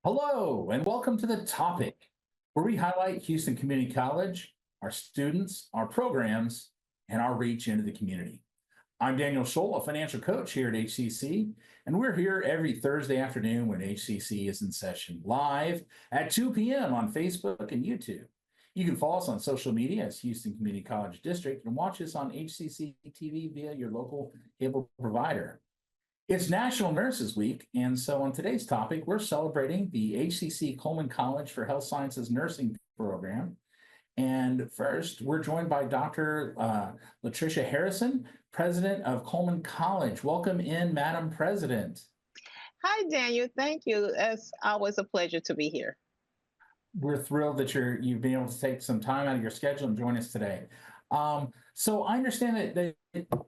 Hello, and welcome to The Topic, where we highlight Houston Community College, our students, our programs, and our reach into the community. I'm Daniel Scholl, a financial coach here at HCC, and we're here every Thursday afternoon when HCC is in session live at 2 p.m. on Facebook and YouTube. You can follow us on social media as Houston Community College District and watch us on HCC TV via your local cable provider. It's National Nurses Week, and so on today's topic, we're celebrating the HCC Coleman College for Health Sciences Nursing Program. And first, we're joined by Dr. Lutricia Harrison, President of Coleman College. Welcome in, Madam President. Hi, Daniel. Thank you. It's always a pleasure to be here. We're thrilled that you've been able to take some time out of your schedule and join us today. So I understand that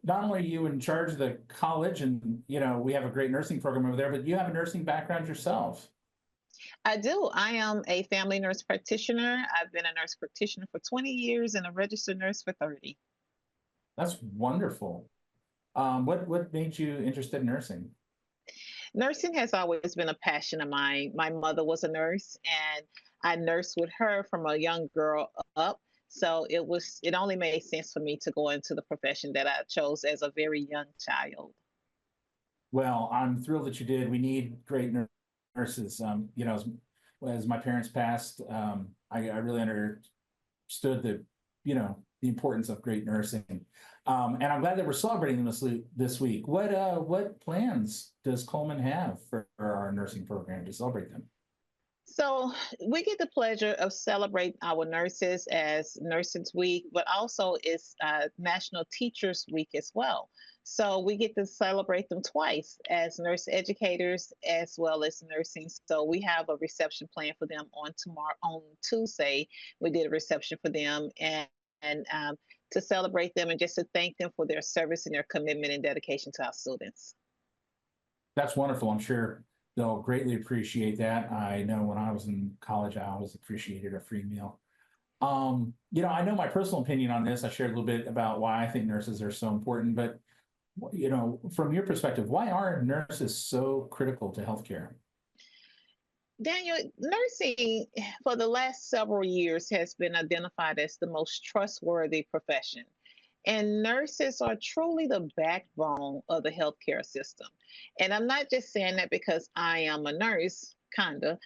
not only are you in charge of the college and, we have a great nursing program over there, but you have a nursing background yourself. I do. I am a family nurse practitioner. I've been a nurse practitioner for 20 years and a registered nurse for 30. That's wonderful. What made you interested in nursing? Nursing has always been a passion of mine. My mother was a nurse, and I nursed with her from a young girl up. So it only made sense for me to go into the profession that I chose as a very young child. Well, I'm thrilled that you did. We need great nurses. As my parents passed, I really understood the importance of great nursing. And I'm glad that we're celebrating them this week. What plans does Coleman have for our nursing program to celebrate them? So we get the pleasure of celebrating our nurses as Nurses Week, but also it's National Teachers Week as well. So we get to celebrate them twice as nurse educators as well as nursing. So we have a reception plan for them on Tuesday. We did a reception for them and to celebrate them and just to thank them for their service and their commitment and dedication to our students. That's wonderful. I'm sure they'll greatly appreciate that. I know when I was in college, I always appreciated a free meal. I know my personal opinion on this. I shared a little bit about why I think nurses are so important, but from your perspective, why are nurses so critical to healthcare? Daniel, nursing for the last several years has been identified as the most trustworthy profession. And nurses are truly the backbone of the healthcare system. And I'm not just saying that because I am a nurse, kind of,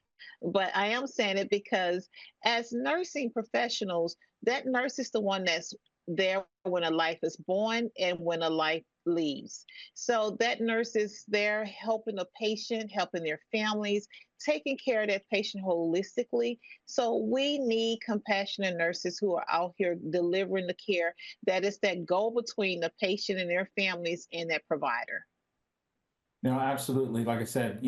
but I am saying it because as nursing professionals, that nurse is the one that's there when a life is born and when a life leaves. So that nurse is there helping the patient, helping their families, taking care of that patient holistically. So we need compassionate nurses who are out here delivering the care that is that go between the patient and their families and that provider. No, absolutely. Like I said,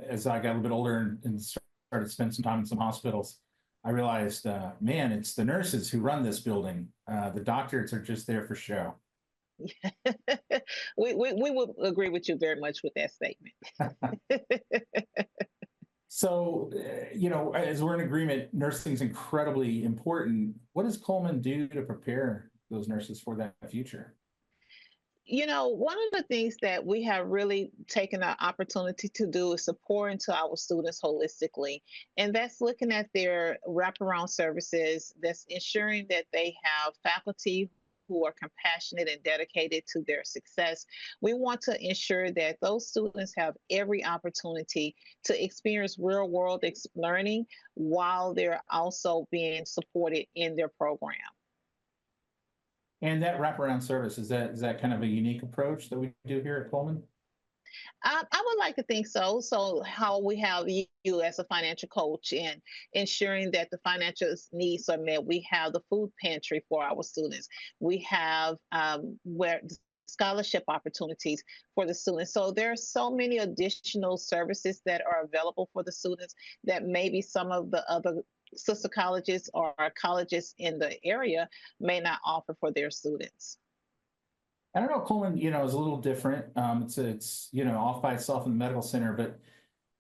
as I got a little bit older and started to spend some time in some hospitals, I realized, man, it's the nurses who run this building. The doctors are just there for show. We would agree with you very much with that statement. So, as we're in agreement, nursing is incredibly important. What does Coleman do to prepare those nurses for that future? One of the things that we have really taken our opportunity to do is to pour into our students holistically. And that's looking at their wraparound services, that's ensuring that they have faculty who are compassionate and dedicated to their success. We want to ensure that those students have every opportunity to experience real world learning while they're also being supported in their program. And that wraparound service, is that kind of a unique approach that we do here at Coleman? I would like to think so. So, how we have you as a financial coach and ensuring that the financial needs are met. We have the food pantry for our students. We have where scholarship opportunities for the students. So there are so many additional services that are available for the students that maybe some of the other sister colleges or colleges in the area may not offer for their students. I don't know, Coleman, is a little different. It's off by itself in the medical center, but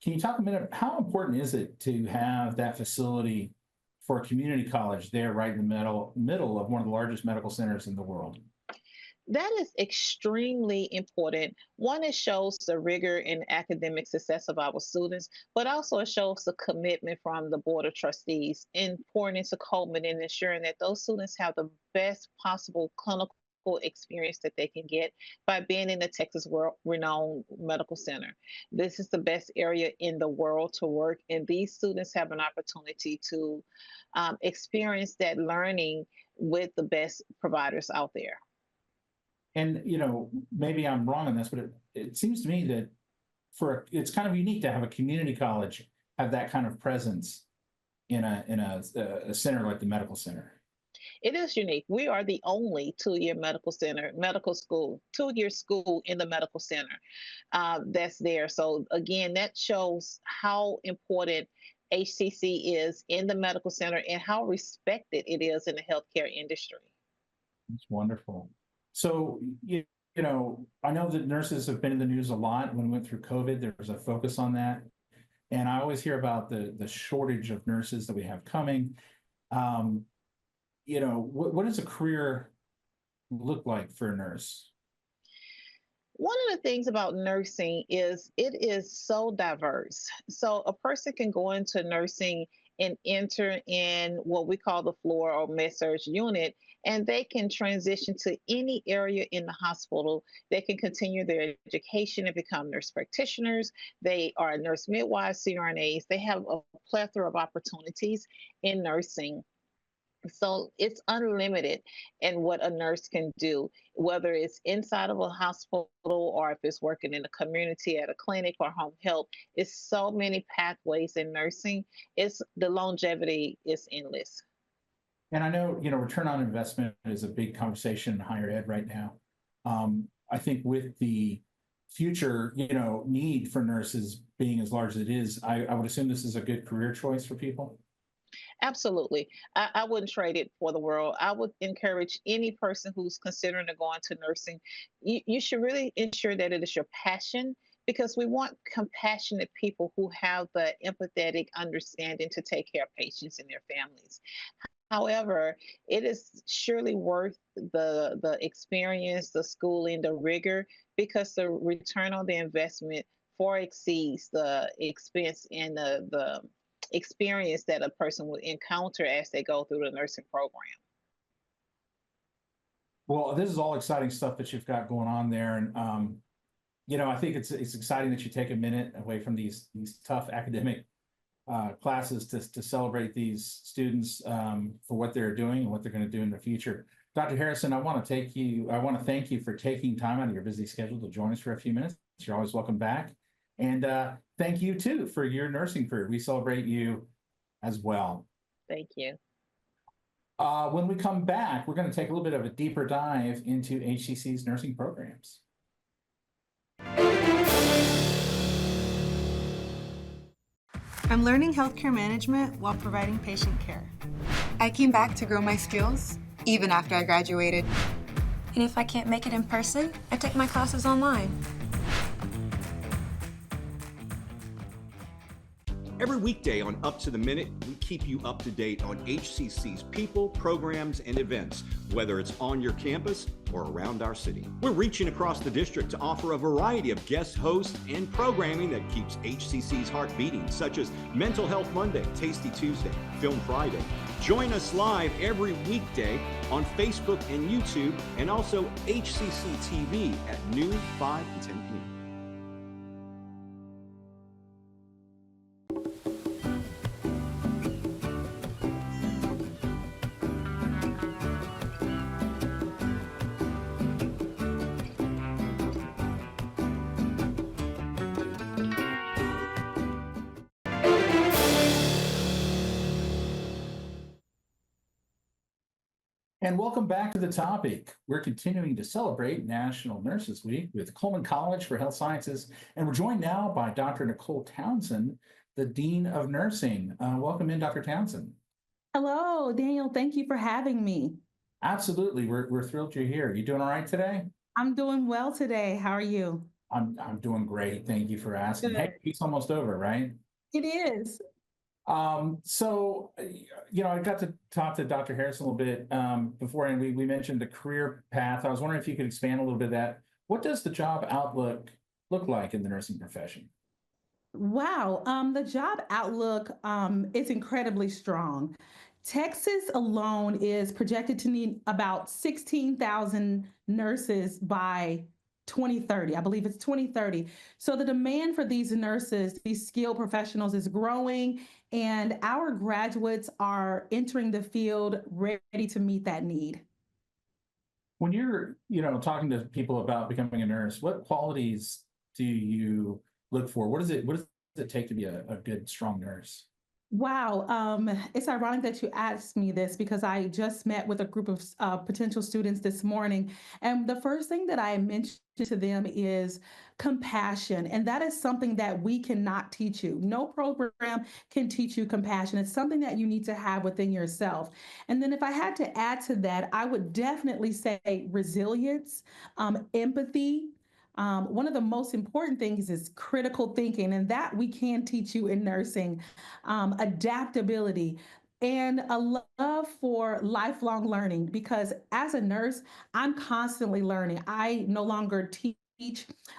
can you talk a minute, how important is it to have that facility for a community college there right in the middle of one of the largest medical centers in the world? That is extremely important. One, it shows the rigor and academic success of our students, but also it shows the commitment from the Board of Trustees in pouring into Coleman and ensuring that those students have the best possible clinical experience that they can get by being in the Texas World Renowned Medical Center. This is the best area in the world to work, and these students have an opportunity to experience that learning with the best providers out there. And, maybe I'm wrong on this, but it seems to me that it's kind of unique to have a community college have that kind of presence in a center like the medical center. It is unique. We are the only two-year medical school, two-year school in the medical center that's there. So again, that shows how important HCC is in the medical center and how respected it is in the healthcare industry. It's wonderful. So, I know that nurses have been in the news a lot. When we went through COVID, there was a focus on that. And I always hear about the shortage of nurses that we have coming. What does a career look like for a nurse? One of the things about nursing is it is so diverse. So a person can go into nursing and enter in what we call the floor or med-surg unit, and they can transition to any area in the hospital. They can continue their education and become nurse practitioners. They are nurse midwives, CRNAs. They have a plethora of opportunities in nursing. So it's unlimited in what a nurse can do, whether it's inside of a hospital or if it's working in the community at a clinic or home health. It's so many pathways in nursing. It's the longevity is endless. And I know, return on investment is a big conversation in higher ed right now. I think with the future, need for nurses being as large as it is, I would assume this is a good career choice for people. Absolutely. I wouldn't trade it for the world. I would encourage any person who's considering to go into nursing, you should really ensure that it is your passion because we want compassionate people who have the empathetic understanding to take care of patients and their families. However, it is surely worth the experience, the schooling, the rigor, because the return on the investment far exceeds the expense and the experience that a person will encounter as they go through the nursing program. Well, this is all exciting stuff that you've got going on there. And, I think it's exciting that you take a minute away from these tough academic classes to celebrate these students for what they're doing and what they're going to do in the future. Dr. Harrison, I want to thank you for taking time out of your busy schedule to join us for a few minutes. You're always welcome back. And thank you too for your nursing career. We celebrate you as well. Thank you. When we come back, we're going to take a little bit of a deeper dive into HCC's nursing programs. I'm learning healthcare management while providing patient care. I came back to grow my skills, even after I graduated. And if I can't make it in person, I take my classes online. Every weekday on Up to the Minute, we keep you up to date on HCC's people, programs, and events, whether it's on your campus or around our city. We're reaching across the district to offer a variety of guest hosts and programming that keeps HCC's heart beating, such as Mental Health Monday, Tasty Tuesday, Film Friday. Join us live every weekday on Facebook and YouTube, and also HCC TV at noon, 5, and 10 p.m. And welcome back to the topic. We're continuing to celebrate National Nurses Week with Coleman College for Health Sciences. And we're joined now by Dr. Nicole Townsend, the Dean of Nursing. Welcome in, Dr. Townsend. Hello, Daniel. Thank you for having me. Absolutely. We're thrilled you're here. You doing all right today? I'm doing well today. How are you? I'm doing great. Thank you for asking. Good. Hey, it's almost over, right? It is. I got to talk to Dr. Harris a little bit before, and we mentioned the career path. I was wondering if you could expand a little bit of that. What does the job outlook look like in the nursing profession? Wow, the job outlook is incredibly strong. Texas alone is projected to need about 16,000 nurses by 2030. I believe it's 2030. So the demand for these nurses, these skilled professionals, is growing, and our graduates are entering the field ready to meet that need. When you're, talking to people about becoming a nurse, what qualities do you look for? What does it take to be a good, strong nurse? Wow, it's ironic that you asked me this because I just met with a group of potential students this morning, and the first thing that I mentioned to them is compassion, and that is something that we cannot teach you. No program can teach you compassion. It's something that you need to have within yourself. And then, if I had to add to that, I would definitely say resilience, empathy. One of the most important things is critical thinking, and that we can teach you in nursing, adaptability, and a love for lifelong learning. Because as a nurse, I'm constantly learning. I no longer teach.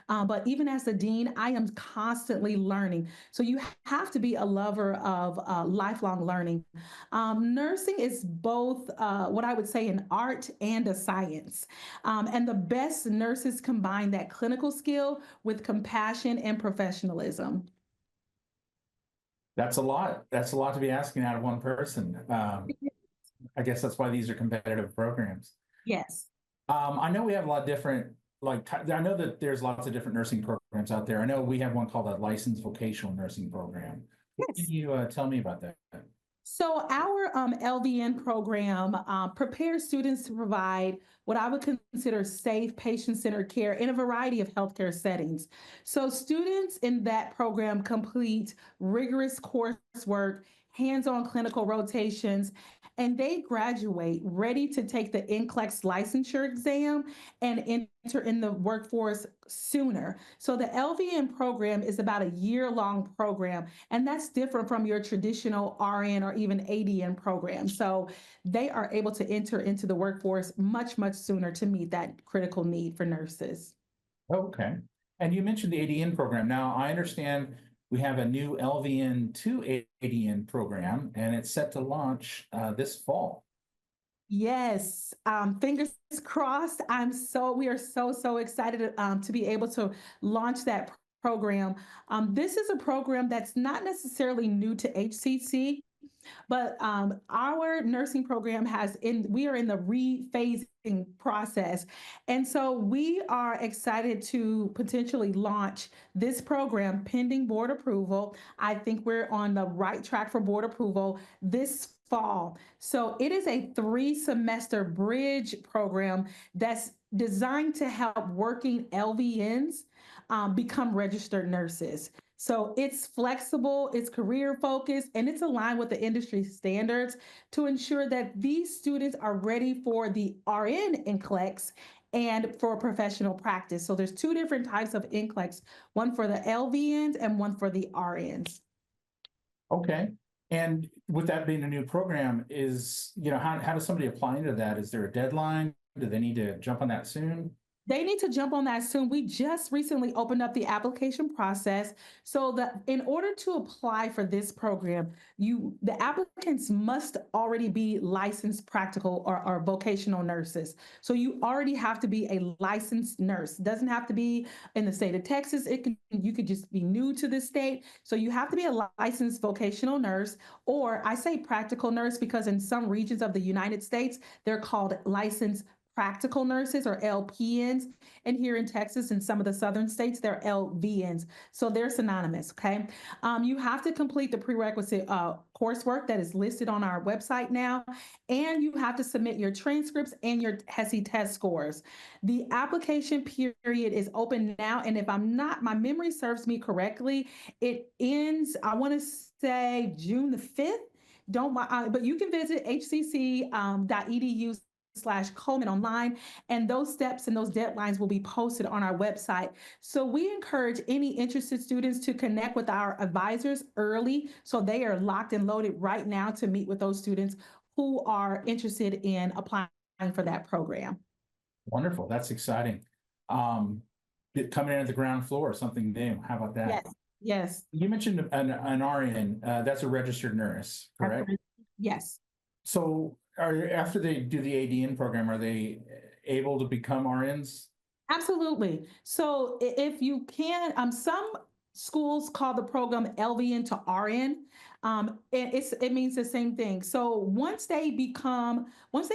But even as the dean, I am constantly learning. So you have to be a lover of lifelong learning. Nursing is both what I would say an art and a science. And the best nurses combine that clinical skill with compassion and professionalism. That's a lot. That's a lot to be asking out of one person. I guess that's why these are competitive programs. Yes. I know we have a lot of different, I know that there's lots of different nursing programs out there. I know we have one called a licensed vocational nursing program. What Yes. can you tell me about that? So our LVN program prepares students to provide what I would consider safe patient-centered care in a variety of healthcare settings. So students in that program complete rigorous coursework, hands-on clinical rotations, and they graduate ready to take the NCLEX licensure exam and enter in the workforce sooner. So the LVN program is about a year-long program, and that's different from your traditional RN or even ADN program. So they are able to enter into the workforce much, much sooner to meet that critical need for nurses. Okay. And you mentioned the ADN program. Now, I understand we have a new LVN to ADN program, and it's set to launch this fall. Yes, fingers crossed. We are so excited to be able to launch that program. This is a program that's not necessarily new to HCC. But our nursing program we are in the rephasing process. And so we are excited to potentially launch this program pending board approval. I think we're on the right track for board approval this fall. So it is a 3-semester bridge program that's designed to help working LVNs become registered nurses. So it's flexible, it's career focused, and it's aligned with the industry standards to ensure that these students are ready for the RN NCLEX and for professional practice. So there's 2 different types of NCLEX, one for the LVNs and one for the RNs. Okay. And with that being a new program, how does somebody apply into that? Is there a deadline? Do they need to jump on that soon? They need to jump on that soon. We just recently opened up the application process so that in order to apply for this program, the applicants must already be licensed practical or vocational nurses. So you already have to be a licensed nurse. It doesn't have to be in the state of Texas. You could just be new to the state. So you have to be a licensed vocational nurse, or I say practical nurse because in some regions of the United States, they're called licensed practical nurses or LPNs. And here in Texas and some of the southern states, they're LVNs. So they're synonymous, okay? You have to complete the prerequisite coursework that is listed on our website now, and you have to submit your transcripts and your HESI test scores. The application period is open now, and if my memory serves me correctly, it ends, I want to say June the 5th. But you can visit hcc.edu Coleman online, and those steps and those deadlines will be posted on our website. So we encourage any interested students to connect with our advisors early, so they are locked and loaded right now to meet with those students who are interested in applying for that program. Wonderful. That's exciting. Coming in at the ground floor, something new. How about that? Yes, yes. You mentioned an RN. That's a registered nurse, correct? Yes. So after they do the ADN program, are they able to become RNs? Absolutely. So if you can, some schools call the program LVN to RN. It means the same thing. So once they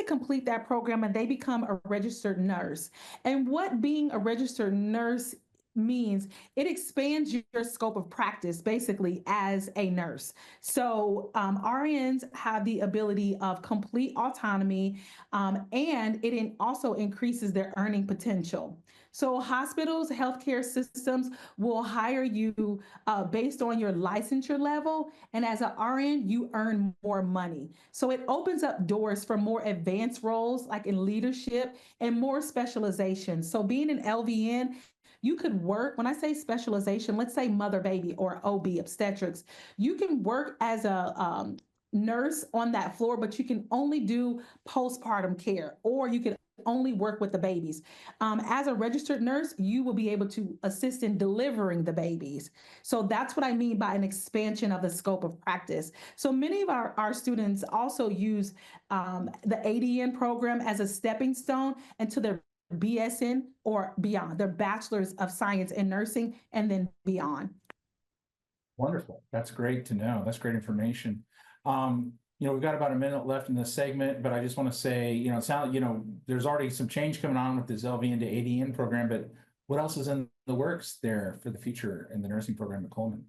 complete that program and they become a registered nurse, and what being a registered nurse means, it expands your scope of practice basically as a nurse. So RNs have the ability of complete autonomy, and it also increases their earning potential. So hospitals, healthcare systems will hire you based on your licensure level, and as an RN, you earn more money. So it opens up doors for more advanced roles like in leadership and more specialization. So being an LVN, you could work, when I say specialization, let's say mother baby or OB obstetrics, you can work as a nurse on that floor, but you can only do postpartum care, or you can only work with the babies. As a registered nurse, you will be able to assist in delivering the babies. So that's what I mean by an expansion of the scope of practice. So many of our students also use the ADN program as a stepping stone into their BSN or beyond, their bachelor's of science in nursing, and then beyond. Wonderful. That's great to know. That's great information. We've got about a minute left in this segment, but I just want to say, it sounds, there's already some change coming on with this LVN to ADN program, but what else is in the works there for the future in the nursing program at Coleman?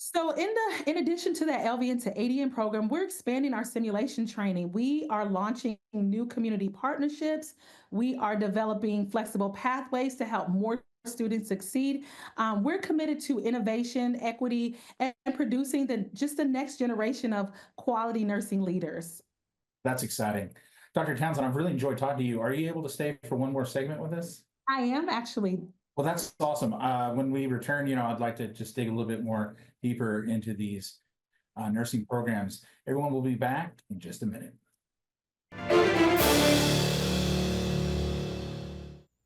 So in addition to that LVN to ADN program, we're expanding our simulation training. We are launching new community partnerships. We are developing flexible pathways to help more students succeed. We're committed to innovation, equity, and producing the next generation of quality nursing leaders. That's exciting. Dr. Townsend, I've really enjoyed talking to you. Are you able to stay for one more segment with us? I am actually. Well, that's awesome. When we return, I'd like to just dig a little bit more deeper into these nursing programs. Everyone will be back in just a minute.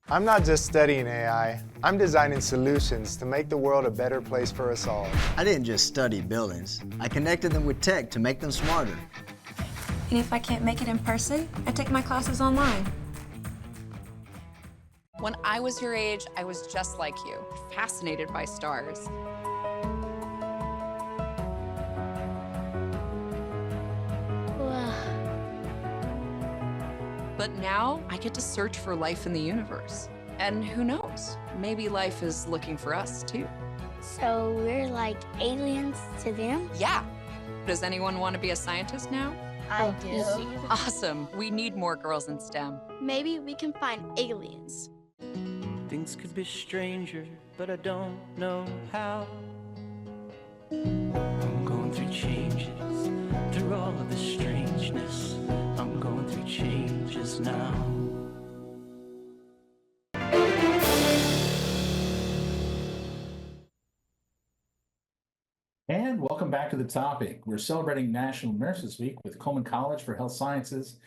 I'm not just studying AI, I'm designing solutions to make the world a better place for us all. I didn't just study buildings, I connected them with tech to make them smarter. And if I can't make it in person, I take my classes online. When I was your age, I was just like you, fascinated by stars. But now I get to search for life in the universe. And who knows, maybe life is looking for us too. So we're like aliens to them? Yeah. Does anyone want to be a scientist now? I do. Awesome. We need more girls in STEM. Maybe we can find aliens. Things could be stranger, but I don't know how. I'm going through changes, through all of the strangeness. I'm going through changes now. And welcome back to the topic. We're celebrating National Nurses Week with Coleman College for Health Sciences.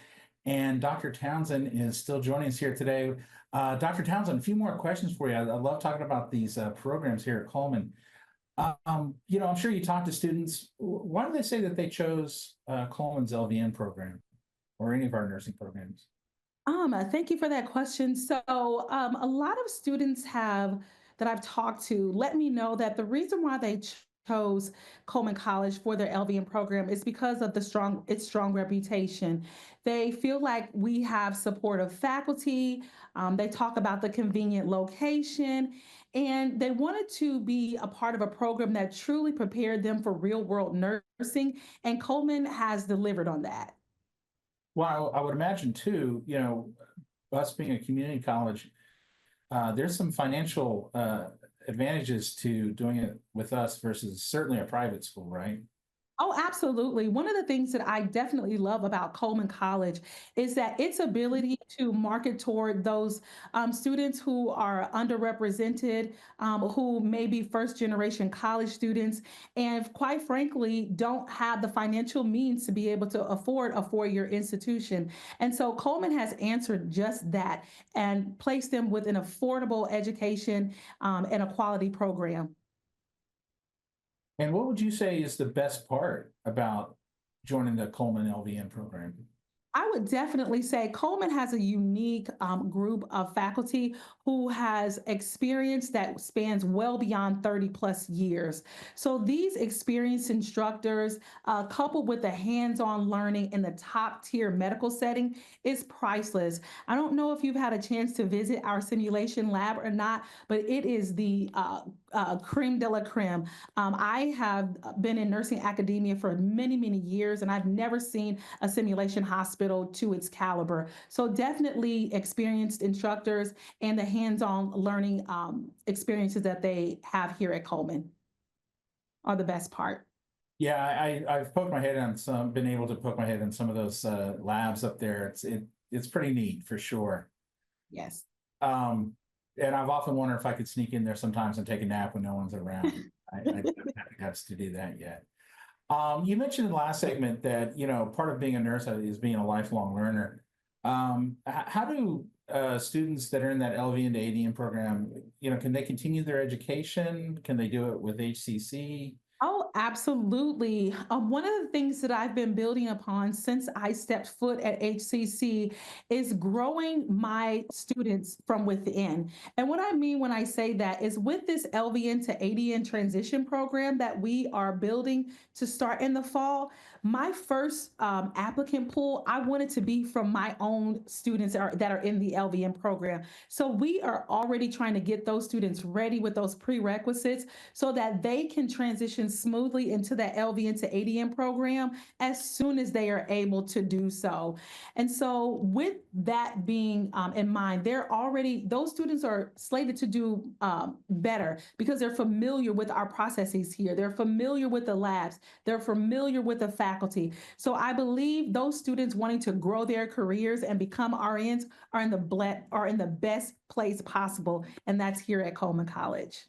And Dr. Townsend is still joining us here today. Dr. Townsend, a few more questions for you. I love talking about these programs here at Coleman. I'm sure you talk to students. Why do they say that they chose Coleman's LVN program or any of our nursing programs? Thank you for that question. So a lot of students that I've talked to let me know that the reason why they chose Coleman College for their LVN program is because of its strong reputation. They feel like we have supportive faculty. They talk about the convenient location, and they wanted to be a part of a program that truly prepared them for real-world nursing, and Coleman has delivered on that. Well, I would imagine too, us being a community college, there's some financial advantages to doing it with us versus certainly a private school, right? Oh, absolutely. One of the things that I definitely love about Coleman College is that its ability to market toward those students who are underrepresented, who may be first generation college students, and quite frankly, don't have the financial means to be able to afford a 4-year institution. And so Coleman has answered just that and placed them with an affordable education and a quality program. And what would you say is the best part about joining the Coleman LVN program? I would definitely say Coleman has a unique group of faculty who has experience that spans well beyond 30 plus years. So these experienced instructors, coupled with the hands-on learning in the top tier medical setting, is priceless. I don't know if you've had a chance to visit our simulation lab or not, but it is the creme de la creme. I have been in nursing academia for many, many years, and I've never seen a simulation hospital to its caliber. So definitely experienced instructors and the hands-on learning experiences that they have here at Coleman are the best part. Yeah, I've poked my head on some, been able to poke my head in some of those labs up there. It's pretty neat for sure. Yes. And I've often wondered if I could sneak in there sometimes and take a nap when no one's around. I haven't had to do that yet. You mentioned in the last segment that, part of being a nurse is being a lifelong learner. How do students that are in that LVN to ADN program, can they continue their education? Can they do it with HCC? Oh, absolutely. One of the things that I've been building upon since I stepped foot at HCC is growing my students from within. And what I mean when I say that is with this LVN to ADN transition program that we are building to start in the fall, my first applicant pool, I wanted to be from my own students that are in the LVN program. So we are already trying to get those students ready with those prerequisites so that they can transition smoothly into that LVN to ADN program as soon as they are able to do so. And so with that being in mind, those students are slated to do better because they're familiar with our processes here. They're familiar with the labs. They're familiar with the faculty. So I believe those students wanting to grow their careers and become RNs are in the best place possible, and that's here at Coleman College.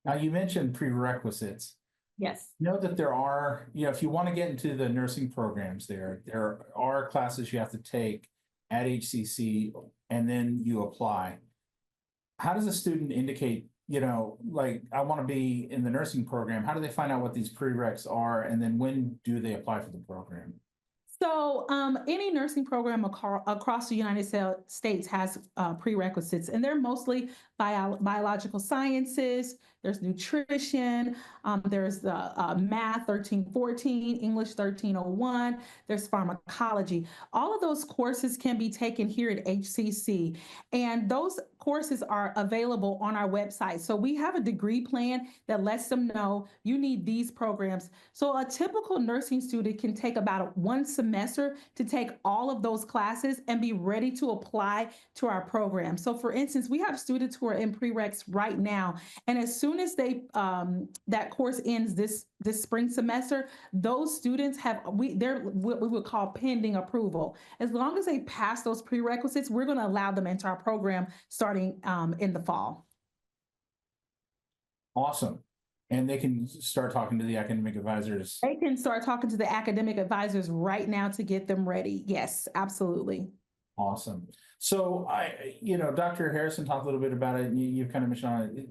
Now, you mentioned prerequisites. Yes. Know that there are, if you want to get into the nursing programs there are classes you have to take at HCC and then you apply. How does a student indicate, like, I want to be in the nursing program? How do they find out what these prereqs are? And then when do they apply for the program? So any nursing program across the United States has prerequisites, and they're mostly biological sciences. There's nutrition. There's the math 1314, English 1301. There's pharmacology. All of those courses can be taken here at HCC, and those courses are available on our website. So we have a degree plan that lets them know you need these programs. So a typical nursing student can take about one semester to take all of those classes and be ready to apply to our program. So for instance, we have students who are in prereqs right now, and as soon as that course ends this spring semester, those students they're what we would call pending approval. As long as they pass those prerequisites, we're going to allow them into our program starting in the fall. Awesome. And they can start talking to the academic advisors. They can start talking to the academic advisors right now to get them ready. Yes, absolutely. Awesome. So Dr. Harrison talked a little bit about it, and you've kind of mentioned on it.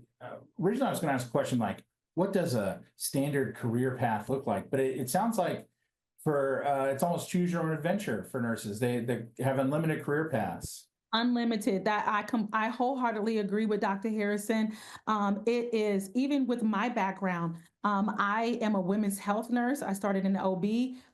Originally, I was going to ask a question like, what does a standard career path look like? But it sounds like it's almost choose your own adventure for nurses. They have unlimited career paths. Unlimited. That I wholeheartedly agree with Dr. Harrison. It is, even with my background, I am a women's health nurse. I started in OB,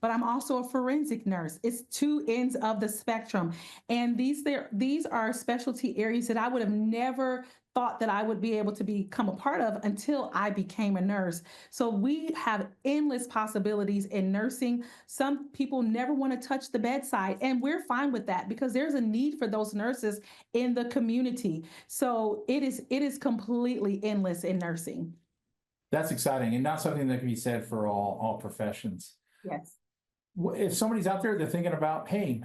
but I'm also a forensic nurse. It's two ends of the spectrum. And these are specialty areas that I would have never thought that I would be able to become a part of until I became a nurse. So we have endless possibilities in nursing. Some people never want to touch the bedside, and we're fine with that because there's a need for those nurses in the community. So it is completely endless in nursing. That's exciting, and not something that can be said for all professions. Yes. If somebody's out there, they're thinking about, hey,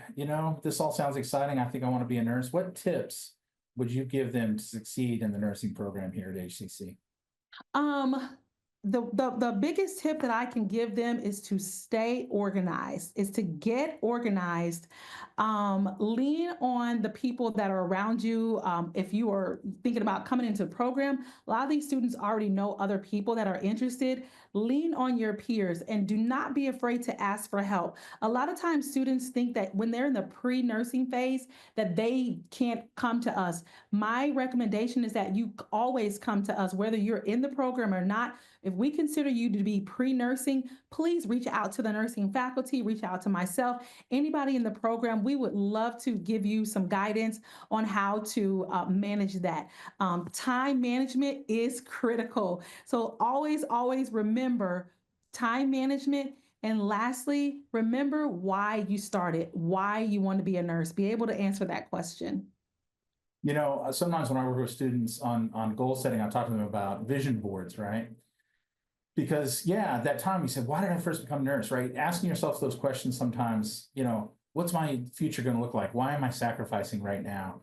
this all sounds exciting. I think I want to be a nurse. What tips would you give them to succeed in the nursing program here at HCC? The biggest tip that I can give them is to stay organized, is to get organized. Lean on the people that are around you. If you are thinking about coming into the program, a lot of these students already know other people that are interested. Lean on your peers and do not be afraid to ask for help. A lot of times students think that when they're in the pre-nursing phase that they can't come to us. My recommendation is that you always come to us, whether you're in the program or not. If we consider you to be pre-nursing, please reach out to the nursing faculty, reach out to myself, anybody in the program. We would love to give you some guidance on how to manage that. Time management is critical. So always remember time management. And lastly, remember why you started, why you want to be a nurse. Be able to answer that question. Sometimes when I work with students on goal setting, I talk to them about vision boards, right? Because at that time you said, why did I first become a nurse, right? Asking yourself those questions sometimes, what's my future going to look like? Why am I sacrificing right now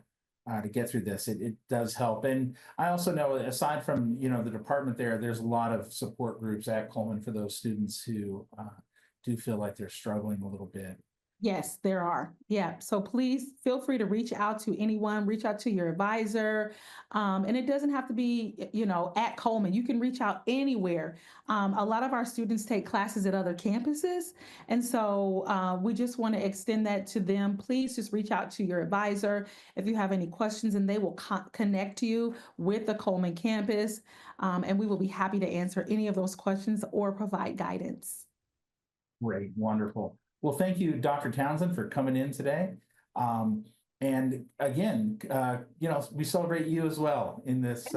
to get through this? It does help. And I also know, aside from, the department there's a lot of support groups at Coleman for those students who do feel like they're struggling a little bit. Yes, there are. Yeah. So please feel free to reach out to anyone, reach out to your advisor. And it doesn't have to be, at Coleman. You can reach out anywhere. A lot of our students take classes at other campuses. And so we just want to extend that to them. Please just reach out to your advisor if you have any questions, and they will connect you with the Coleman campus. And we will be happy to answer any of those questions or provide guidance. Great. Wonderful. Well, thank you, Dr. Townsend, for coming in today. And again, we celebrate you as well in this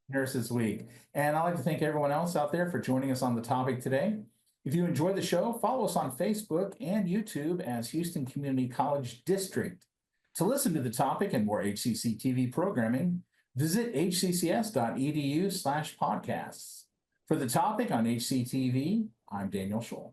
Nurses Week. And I'd like to thank everyone else out there for joining us on the topic today. If you enjoyed the show, follow us on Facebook and YouTube as Houston Community College District. To listen to the topic and more HCC TV programming, visit hccs.edu/podcasts. For the topic on HCTV, I'm Daniel Scholl.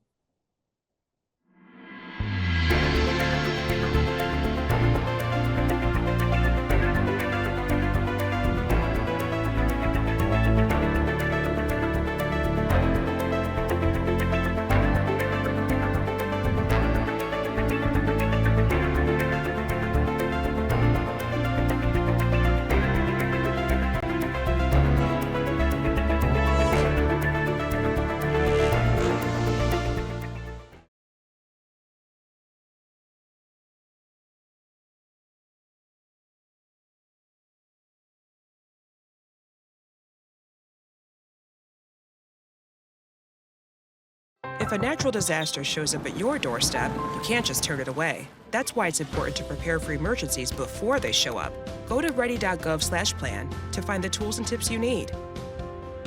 If a natural disaster shows up at your doorstep, you can't just turn it away. That's why it's important to prepare for emergencies before they show up. Go to ready.gov/plan to find the tools and tips you need.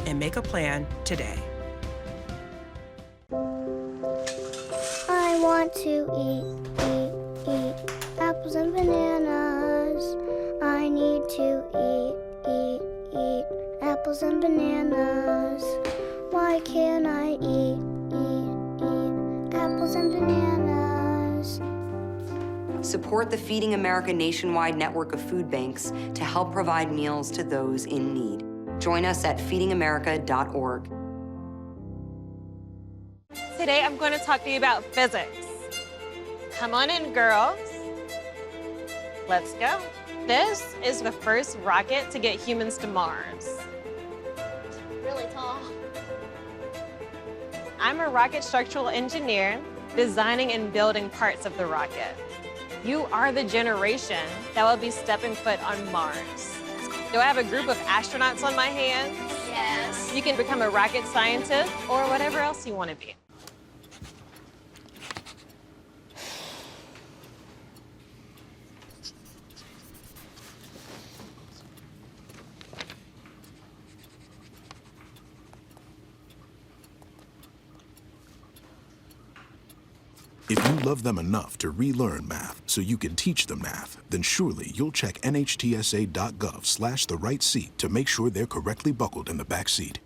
And make a plan today. I want to eat apples and bananas. I need to eat apples and bananas. Why can't I eat apples and bananas? Support the Feeding America nationwide network of food banks to help provide meals to those in need. Join us at feedingamerica.org. Today I'm going to talk to you about physics. Come on in, girls. Let's go. This is the first rocket to get humans to Mars. Really tall. I'm a rocket structural engineer, designing and building parts of the rocket. You are the generation that will be stepping foot on Mars. Do I have a group of astronauts on my hands? Yes. You can become a rocket scientist or whatever else you want to be. If you love them enough to relearn math so you can teach them math, then surely you'll check nhtsa.gov/the right seat to make sure they're correctly buckled in the back seat.